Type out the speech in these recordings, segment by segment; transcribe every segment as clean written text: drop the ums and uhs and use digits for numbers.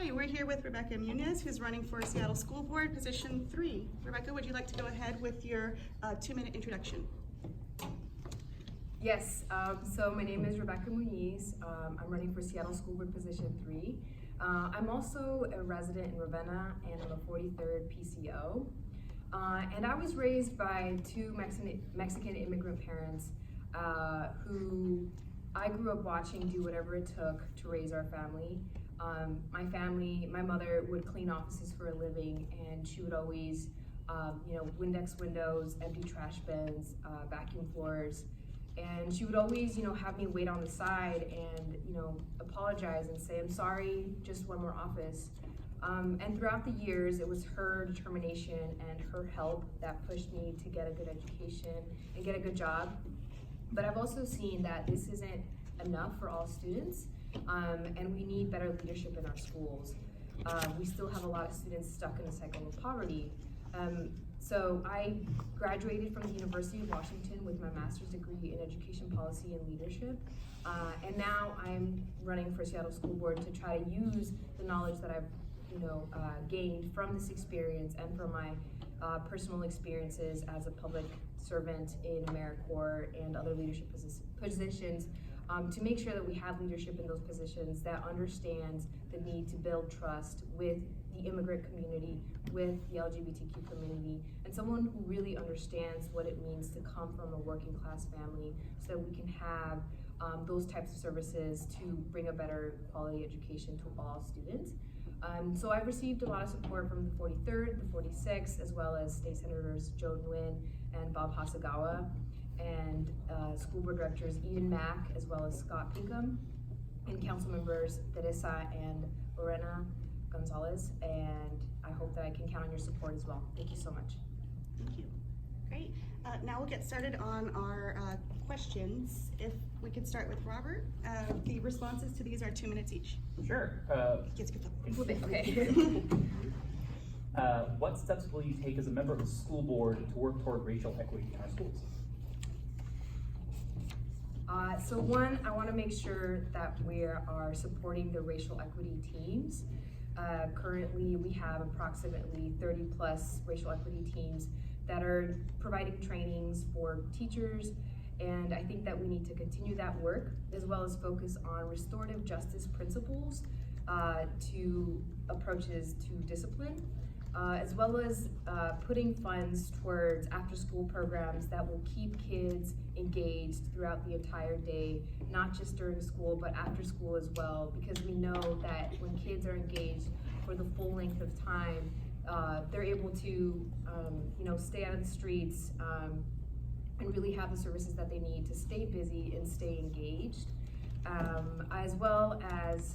Hi, we're here with Rebeca Muniz, who's running for Seattle School Board, position 3. Rebecca, would you like to go ahead with your 2-minute introduction? Yes, so my name is Rebeca Muniz. I'm running for Seattle School Board position 3. I'm also a resident in Ravenna and I'm a 43rd PCO. And I was raised by two Mexican immigrant parents who I grew up watching do whatever it took to raise our family. My mother would clean offices for a living, and she would always, Windex windows, empty trash bins, vacuum floors. And she would always, have me wait on the side and, apologize and say, I'm sorry, just one more office. And throughout the years, it was her determination and her help that pushed me to get a good education and get a good job. But I've also seen that this isn't enough for all students, and we need better leadership in our schools. We still have a lot of students stuck in a cycle of poverty. So I graduated from the University of Washington with my master's degree in education policy and leadership. And now I'm running for Seattle School Board to try to use the knowledge that I've gained from this experience and from my personal experiences as a public servant in AmeriCorps and other leadership positions to make sure that we have leadership in those positions that understands the need to build trust with the immigrant community, with the LGBTQ community, and someone who really understands what it means to come from a working class family so that we can have those types of services to bring a better quality education to all students. So I've received a lot of support from the 43rd, the 46th, as well as State Senators Joe Nguyen and Bob Hasagawa, and School Board Directors Ian Mack, as well as Scott Pinkham, and Council Members Teresa and Lorena Gonzalez, and I hope that I can count on your support as well. Thank you so much. Thank you. Great. Now we'll get started on our questions. If we could start with Robert. The responses to these are 2 minutes each. Sure. Okay. What steps will you take as a member of the school board to work toward racial equity in our schools? So one, I want to make sure that we are supporting the racial equity teams. Currently, we have approximately 30 plus racial equity teams that are providing trainings for teachers, and I think that we need to continue that work as well as focus on restorative justice principles to approaches to discipline, as well as putting funds towards after-school programs that will keep kids engaged throughout the entire day, not just during school, but after school as well, because we know that when kids are engaged for the full length of time, they're able to, stay out of the streets and really have the services that they need to stay busy and stay engaged, as well as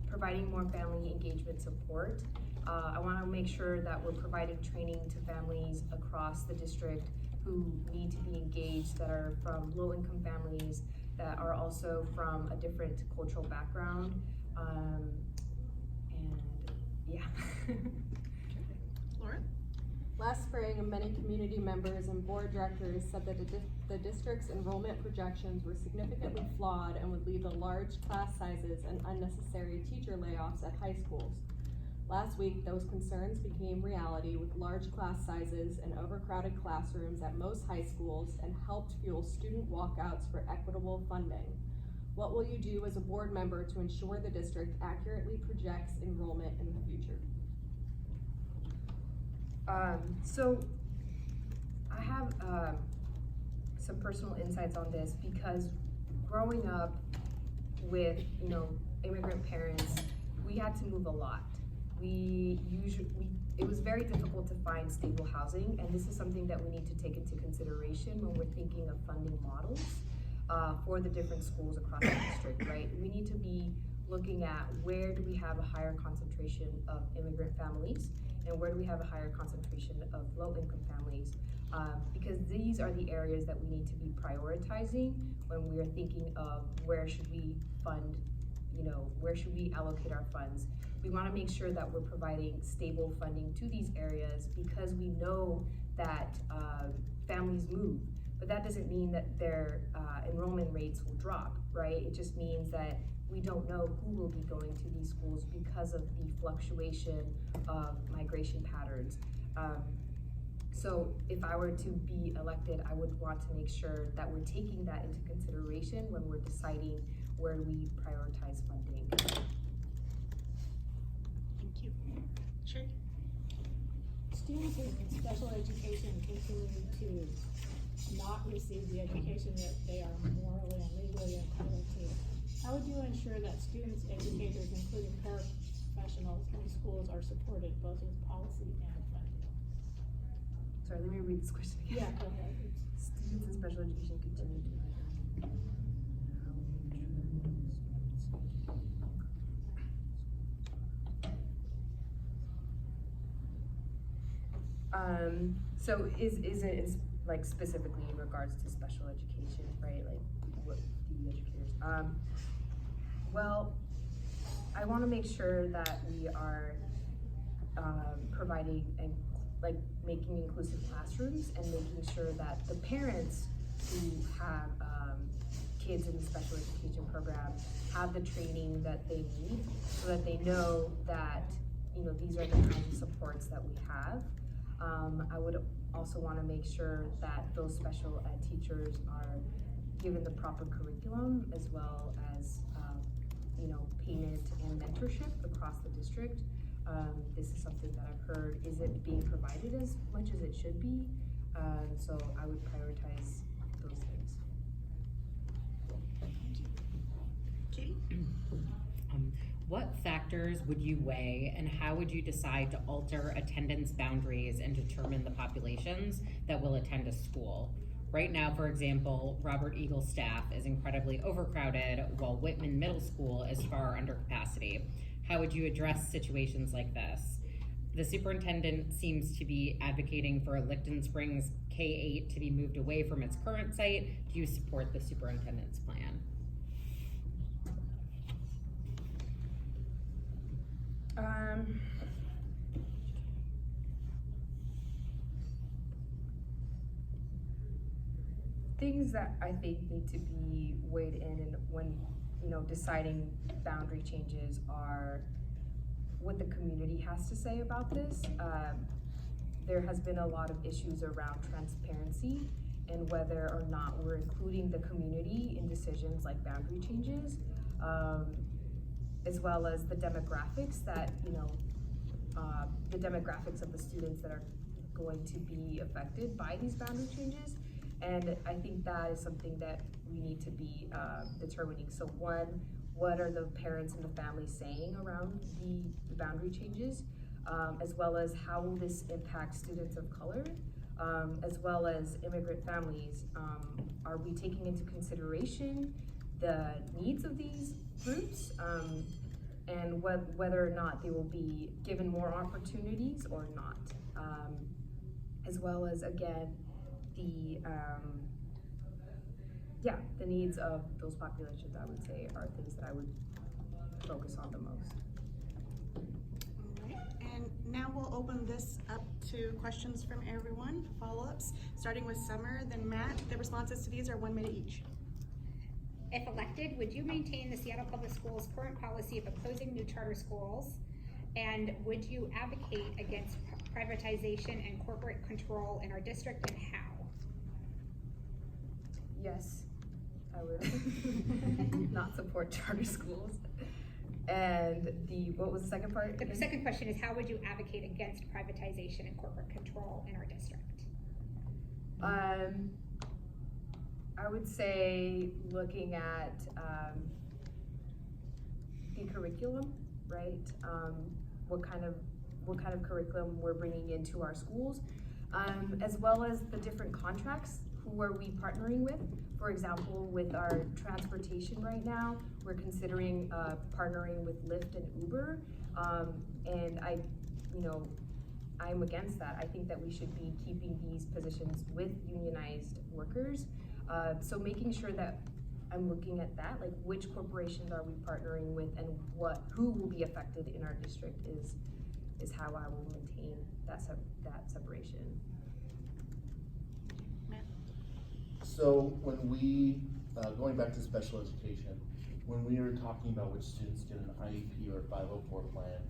providing more family engagement support. I want to make sure that we're providing training to families across the district who need to be engaged, that are from low-income families, that are also from a different cultural background, and yeah. Laura? Last spring, many community members and board directors said that the district's enrollment projections were significantly flawed and would lead to large class sizes and unnecessary teacher layoffs at high schools. Last week, those concerns became reality with large class sizes and overcrowded classrooms at most high schools, and helped fuel student walkouts for equitable funding. What will you do as a board member to ensure the district accurately projects enrollment in the future? So I have some personal insights on this, because growing up with immigrant parents, we had to move a lot. It was very difficult to find stable housing, and this is something that we need to take into consideration when we're thinking of funding models for the different schools across the district, right? We need to be looking at where do we have a higher concentration of immigrant families, and where do we have a higher concentration of low-income families, because these are the areas that we need to be prioritizing when we are thinking of where should we fund, where should we allocate our funds. We want to make sure that we're providing stable funding to these areas, because we know that families move, but that doesn't mean that their enrollment rates will drop, right? It just means that we don't know who will be going to these schools because because of the fluctuation of migration patterns. So if I were to be elected, I would want to make sure that we're taking that into consideration when we're deciding where we prioritize funding. Thank you. Sherry? Students in special education continue to not receive the education that they are morally and legally entitled to. How would you ensure that students, educators, including paraprofessionals in schools are supported both with policy and funding? Sorry, let me read this question again. Yeah, go ahead. Students in special education continue to. So is it like specifically in regards to special education, right? Like what the educators, well, I wanna make sure that we are, providing and like making inclusive classrooms and making sure that the parents who have, kids in the special education program have the training that they need so that they know that, you know, these are the kinds of supports that we have. I would also want to make sure that those special ed teachers are given the proper curriculum as well as, you know, payment and mentorship across the district. This is something that I've heard isn't being provided as much as it should be. So I would prioritize those things. Katie? What factors would you weigh and how would you decide to alter attendance boundaries and determine the populations that will attend a school? Right now, for example, Robert Eagle's staff is incredibly overcrowded while Whitman Middle School is far under capacity. How would you address situations like this? The superintendent seems to be advocating for Licton Springs K-8 to be moved away from its current site. Do you support the superintendent's plan? Things that I think need to be weighed in and when, you know, deciding boundary changes are what the community has to say about this. There has been a lot of issues around transparency and whether or not we're including the community in decisions like boundary changes, as well as the demographics that, you know, the demographics of the students that are going to be affected by these boundary changes. And I think that is something that we need to be determining. So one, what are the parents and the families saying around the boundary changes, as well as how will this impact students of color, as well as immigrant families? Are we taking into consideration the needs of these groups, and whether or not they will be given more opportunities or not, as well as, again, the needs of those populations, I would say, are things that I would focus on the most. All right, and now we'll open this up to questions from everyone, follow-ups, starting with Summer, then Matt. The responses to these are 1 minute each. If elected, would you maintain the Seattle Public Schools' current policy of opposing new charter schools? And would you advocate against privatization and corporate control in our district, and how? Yes, I would not support charter schools. And what was the second part? The second question is, how would you advocate against privatization and corporate control in our district? I would say looking at the curriculum, right? What kind of curriculum we're bringing into our schools, as well as the different contracts. Who are we partnering with? For example, with our transportation right now, we're considering partnering with Lyft and Uber, and I'm against that. I think that we should be keeping these positions with unionized workers. So making sure that I'm looking at that, like which corporations are we partnering with and who will be affected in our district is how I will maintain that separation. Matt? So when we, going back to special education, when we are talking about which students get an IEP or a 504 plan,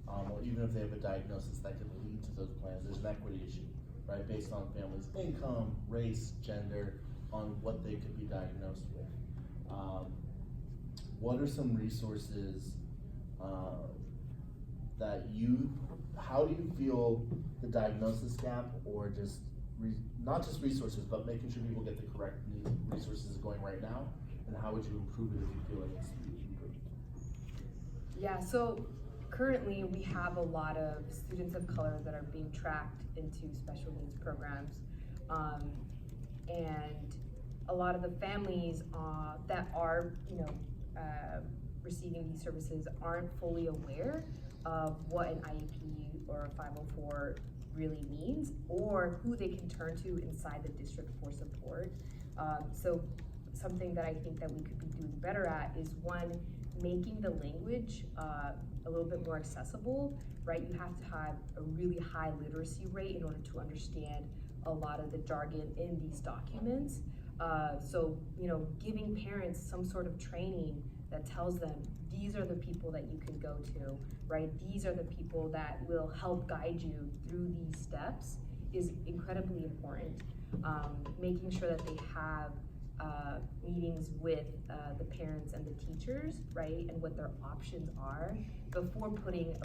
or even if they have a diagnosis that could lead to those plans, there's an equity issue, right? Based on family's income, race, gender, on what they could be diagnosed with. What are some resources how do you feel the diagnosis gap, or just, not just resources, but making sure people get the correct resources going right now, and how would you improve it if you feel like it's improved? Yeah, so currently we have a lot of students of color that are being tracked into special needs programs. And a lot of the families that are, receiving these services aren't fully aware of what an IEP or a 504 really means, or who they can turn to inside the district for support. So something that I think that we could be doing better at is, one, making the language a little bit more accessible, right? You have to have a really high literacy rate in order to understand a lot of the jargon in these documents. So, giving parents some sort of training that tells them these are the people that you can go to, right? These are the people that will help guide you through these steps is incredibly important. Making sure that they have meetings with the parents and the teachers, right? And what their options are before putting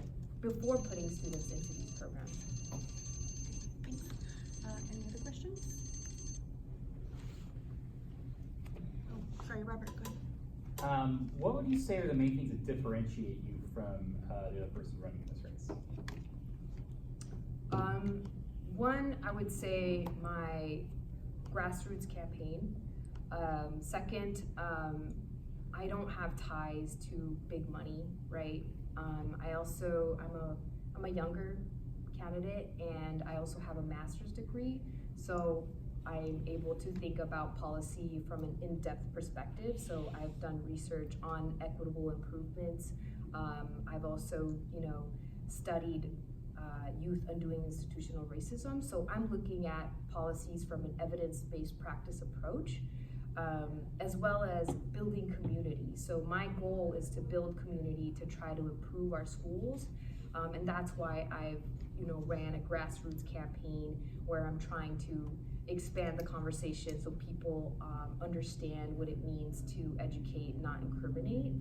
students into these programs. Thanks. Any other questions? Oh, sorry, Robert, go ahead. What would you say are the main things that differentiate you from the other person running in this race? One, I would say my grassroots campaign. Second, I don't have ties to big money, right? I'm a younger candidate, and I also have a master's degree, so I'm able to think about policy from an in-depth perspective. So I've done research on equitable improvements. I've also, studied youth undoing institutional racism. So I'm looking at policies from an evidence-based practice approach, as well as building community. So my goal is to build community to try to improve our schools. And that's why I've, ran a grassroots campaign where I'm trying to expand the conversation so people understand what it means to educate, not incriminate.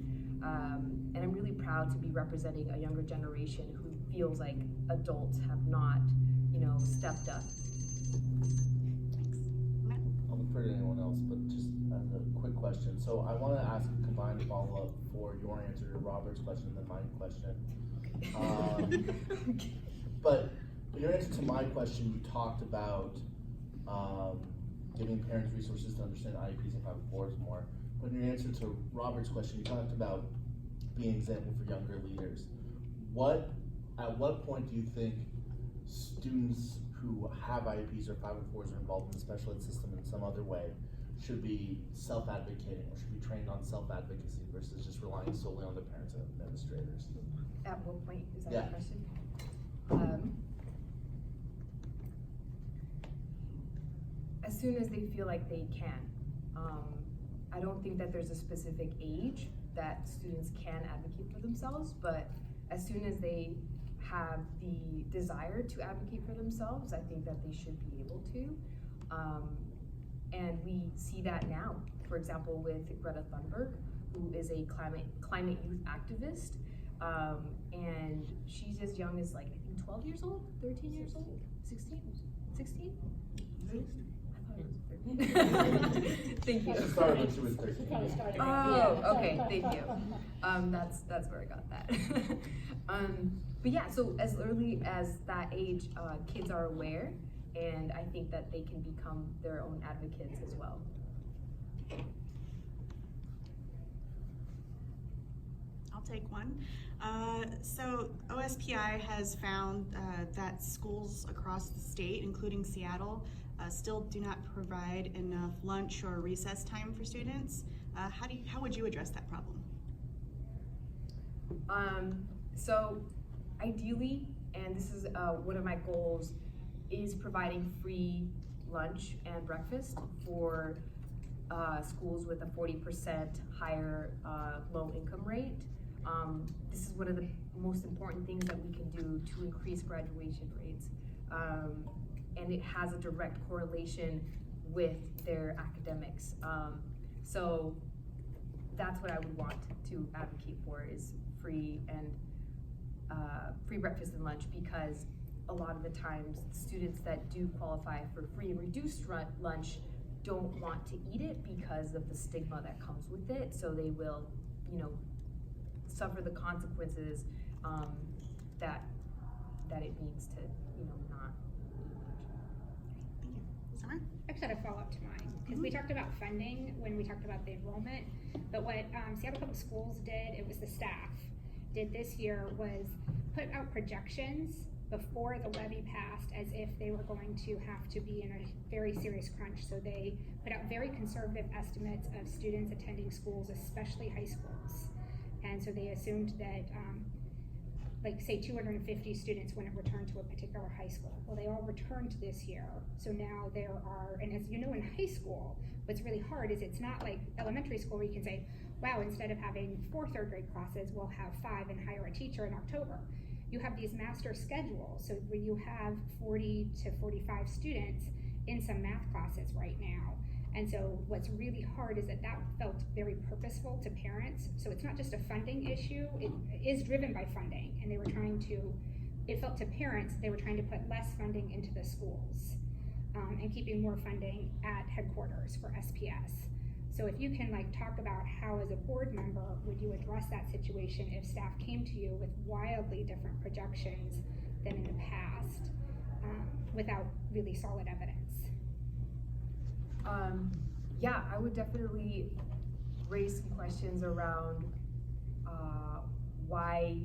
And I'm really proud to be representing a younger generation who feels like adults have not, stepped up. Thanks. Matt? I'll look for anyone else, but just as a quick question. So I want to ask a combined follow-up for your answer to Robert's question and then my question. But in your answer to my question, you talked about giving parents resources to understand IEPs and 504s more. But in your answer to Robert's question, you talked about being an example for younger leaders. At what point do you think students who have IEPs or 504s are involved in the special ed system in some other way should be self-advocating or should be trained on self-advocacy versus just relying solely on their parents and administrators? At what point is that Yeah. the question? As soon as they feel like they can. I don't think that there's a specific age that students can advocate for themselves, but as soon as they have the desire to advocate for themselves, I think that they should be able to. And we see that now, for example, with Greta Thunberg, who is a climate youth activist. And she's as young as, like, I think 12 years old, 13 years old, 16? 16? Thank you. She started when she was 13. She probably started. Oh, okay, thank you. That's where I got that. But yeah, so as early as that age, kids are aware, and I think that they can become their own advocates as well. I'll take one. So OSPI has found that schools across the state, including Seattle, still do not provide enough lunch or recess time for students. How would you address that problem? So ideally, and this is one of my goals, is providing free lunch and breakfast for schools with a 40% higher low income rate. This is one of the most important things that we can do to increase graduation rates. And it has a direct correlation with their academics. So that's what I would want to advocate for, is free breakfast and lunch, because a lot of the times students that do qualify for free and reduced lunch don't want to eat it because of the stigma that comes with it. So they will, suffer the consequences that it means to, not eat lunch. Thank you. Summer? I just had a follow-up to mine, because we talked about funding when we talked about the enrollment, but what Seattle Public Schools did, it was the staff, did this year was put out projections before the levy passed as if they were going to have to be in a very serious crunch. So they put out very conservative estimates of students attending schools, especially high schools. And so they assumed that, like say 250 students wouldn't return to a particular high school. Well, they all returned this year. So now there are, and as you know, in high school, what's really hard is it's not like elementary school where you can say, wow, instead of having 4 third grade classes, we'll have 5 and hire a teacher in October. You have these master schedules, so where you have 40 to 45 students in some math classes right now. And so what's really hard is that felt very purposeful to parents. So it's not just a funding issue, it is driven by funding. And they were trying to, it felt to parents, they were trying to put less funding into the schools and keeping more funding at headquarters for SPS. So if you can talk about how as a board member would you address that situation if staff came to you with wildly different projections than in the past without really solid evidence? Yeah, I would definitely raise some questions around why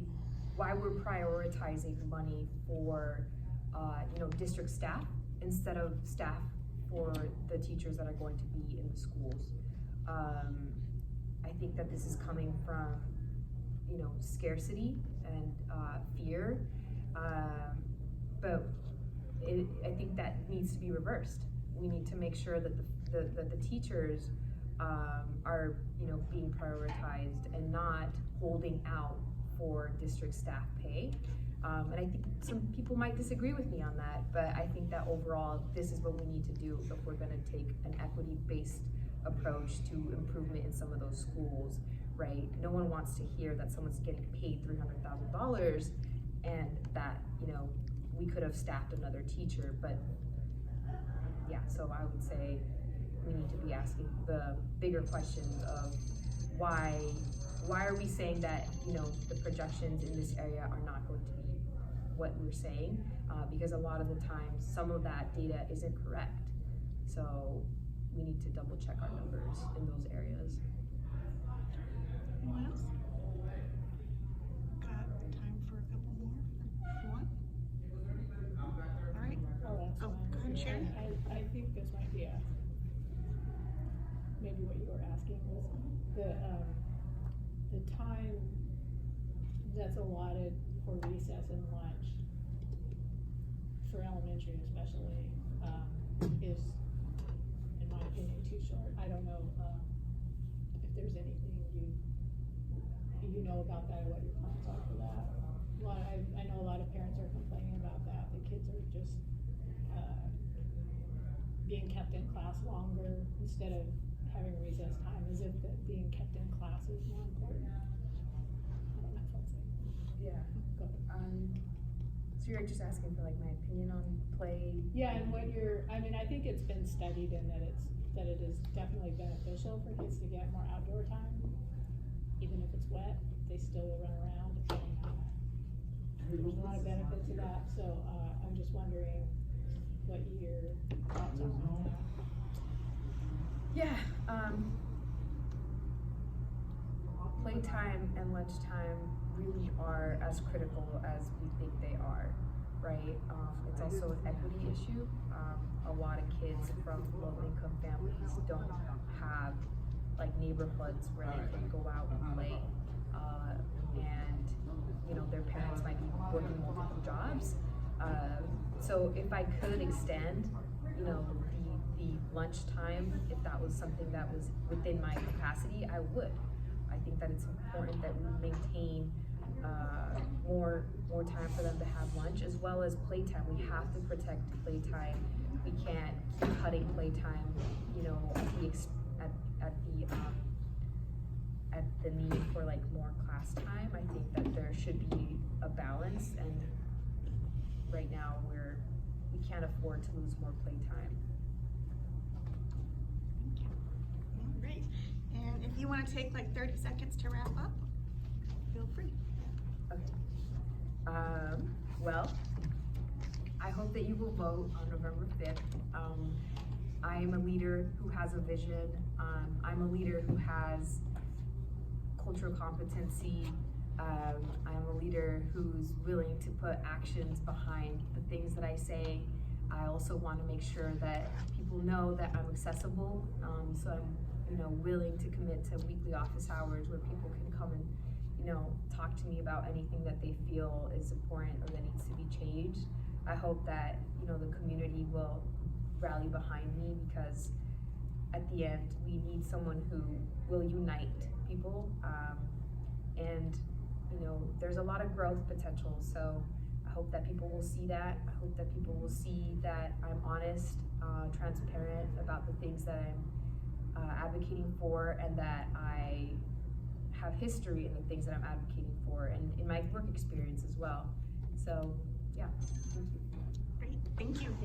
we're prioritizing money for district staff instead of staff for the teachers that are going to be in the schools. I think that this is coming from scarcity and fear, but I think that needs to be reversed. We need to make sure that the teachers are being prioritized and not holding out for district staff pay. And I think some people might disagree with me on that, but I think that overall this is what we need to do if we're going to take an equity-based approach to improvement in some of those schools, right? No one wants to hear that someone's getting paid $300,000 and that we could have staffed another teacher, but yeah, so I would say we need to be asking the bigger questions of why are we saying that the projections in this area are not going to be what we're saying, because a lot of the times some of that data isn't correct. So we need to double check our numbers in those areas. Anyone else? Got time for a couple more if you want. All right. Oh, that's Oh, fine. go ahead, Sharon. I think this might be maybe what you were asking was the time that's allotted for recess and lunch for elementary especially is, in my opinion, too short. I don't know if there's anything you know about that or what your plans are for that. I know a lot of parents are complaining about that. The kids are just being kept in class longer instead of having recess time, as if being kept in class is more important. I don't know if that's it. Yeah. Go ahead. So you're just asking for my opinion on play? Yeah, and I think it's been studied and that it is definitely beneficial for kids to get more outdoor time. Even if it's wet, they still will run around. There's a lot of benefit to that, so I'm just wondering what your thoughts are on that. Yeah, playtime and lunchtime really are as critical as we think they are, right? It's also an equity issue. A lot of kids from low-income families don't have neighborhoods where they can go out and play, and their parents might be working multiple jobs. So if I could extend, the the lunchtime, if that was something that was within my capacity, I would. I think that it's important that we maintain more time for them to have lunch, as well as playtime. We have to protect playtime. We can't keep cutting playtime, you know, at the need for like more class time. I think that there should be a balance, and right now we can't afford to lose more playtime. All right, and if you wanna take like 30 seconds to wrap up, feel free. Okay. Well, I hope that you will vote on November 5th. I am a leader who has a vision. I'm a leader who has cultural competency. I'm a leader who's willing to put actions behind the things that I say. I also want to make sure that people know that I'm accessible. So I'm, willing to commit to weekly office hours where people can come and, talk to me about anything that they feel is important or that needs to be changed. I hope that, the community will rally behind me, because at the end, we need someone who will unite people. And there's a lot of growth potential, so I hope that people will see that. I hope that people will see that I'm honest, transparent about the things that I'm advocating for, and that I have history in the things that I'm advocating for, and in my work experience as well. So, yeah, thank you. Great, thank you.